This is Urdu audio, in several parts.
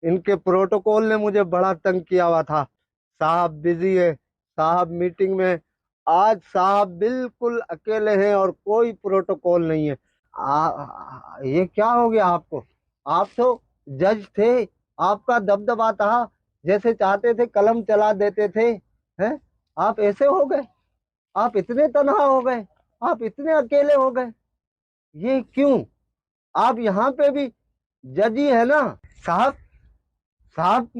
ان کے پروٹوکول نے مجھے بڑا تنگ کیا ہوا تھا. صاحب بزی ہے، صاحب میٹنگ میں. آج صاحب بالکل اکیلے ہیں اور کوئی پروٹوکول نہیں ہے. یہ کیا ہو گیا آپ کو؟ آپ تو جج تھے، آپ کا دبدبا تھا، جیسے چاہتے تھے قلم چلا دیتے تھے. ہیں؟ آپ ایسے ہو گئے؟ آپ اتنے تنہا ہو گئے؟ آپ اتنے اکیلے ہو گئے؟ یہ کیوں؟ آپ یہاں پہ بھی جج ہی ہے نا صاحب. صاحب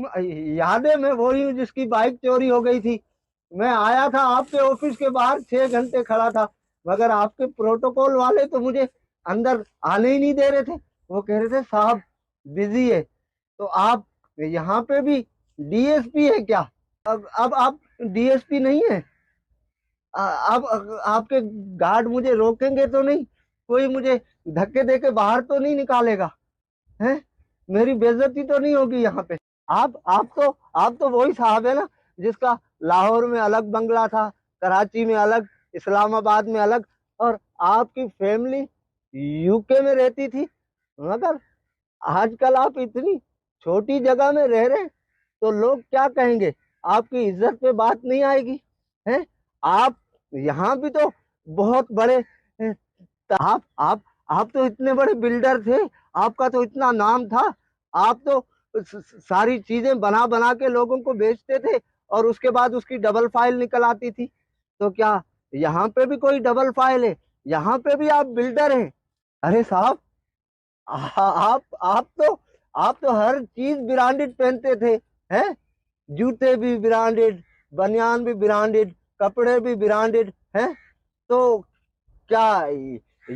یاد ہے میں وہی ہوں جس کی بائک چوری ہو گئی تھی. میں آیا تھا آپ کے آفس کے باہر 6 گھنٹے کھڑا تھا، مگر آپ کے پروٹوکول والے تو مجھے اندر آنے ہی نہیں دے رہے تھے. وہ کہہ رہے تھے صاحب بزی ہے. تو آپ یہاں پہ بھی ڈی ایس پی ہے کیا؟ اب آپ ڈی ایس پی نہیں ہے؟ اب آپ کے گارڈ مجھے روکیں گے تو نہیں؟ کوئی مجھے دھکے دے کے باہر تو نہیں نکالے گا؟ ہیں؟ میری بےعزتی تو نہیں ہوگی یہاں پہ؟ آپ تو وہی صاحب ہے نا جس کا لاہور میں الگ بنگلہ تھا، کراچی میں الگ، اسلام آباد میں الگ، اور آپ کی فیملی یو کے میں رہتی تھی. مگر آج کل آپ اتنی چھوٹی جگہ میں رہ رہے ہیں تو لوگ کیا کہیں گے؟ آپ کی عزت پہ بات نہیں آئے گی؟ ہیں؟ آپ یہاں بھی تو بہت بڑے، آپ آپ آپ تو اتنے بڑے بلڈر تھے، آپ کا تو اتنا نام تھا. آپ تو ساری چیزیں بنا بنا کے لوگوں کو بیچتے تھے اور اس کے بعد اس کی ڈبل فائل نکل آتی تھی. تو کیا یہاں پہ بھی کوئی ڈبل فائل ہے؟ یہاں پہ بھی آپ بلڈر ہیں؟ ارے صاحب آپ تو ہر چیز برانڈڈ پہنتے تھے. ہیں؟ جوتے بھی برانڈڈ، بنیان بھی برانڈڈ، کپڑے بھی برانڈڈ ہیں. تو کیا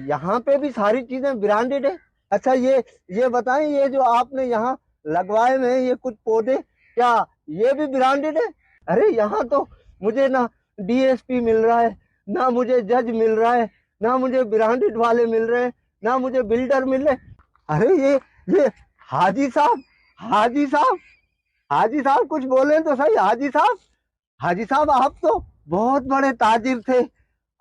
یہاں پہ بھی ساری چیزیں برانڈڈ ہیں؟ اچھا یہ بتائیں، یہ جو آپ نے یہاں لگوائے ہوئے ہیں یہ کچھ پودے، کیا یہ بھی برانڈڈ ہے؟ ارے یہاں تو مجھے نہ ڈی ایس پی مل رہا ہے، نہ مجھے جج مل رہا ہے، نہ مجھے برانڈڈ والے مل رہے ہیں، نہ مجھے بلڈر مل رہے ہیں. ارے یہ حاجی صاحب، حاجی صاحب، حاجی صاحب کچھ بولیں تو صحیح. حاجی صاحب، حاجی صاحب آپ تو بہت بڑے تاجر تھے.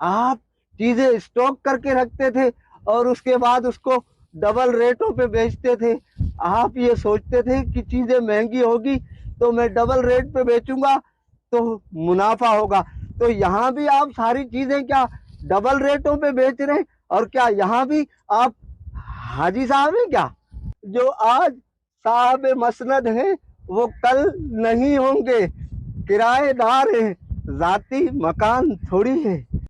آپ چیزیں اسٹاک کر کے رکھتے تھے اور اس کے بعد اس کو ڈبل ریٹوں پہ بیچتے تھے. آپ یہ سوچتے تھے کہ چیزیں مہنگی ہوگی تو میں ڈبل ریٹ پہ بیچوں گا تو منافع ہوگا. تو یہاں بھی آپ ساری چیزیں کیا ڈبل ریٹوں پہ بیچ رہے ہیں؟ اور کیا یہاں بھی آپ حاجی صاحب ہیں کیا؟ جو آج صاحب مسند ہیں وہ کل نہیں ہوں گے. کرایہ دار ہیں، ذاتی مکان تھوڑی ہے.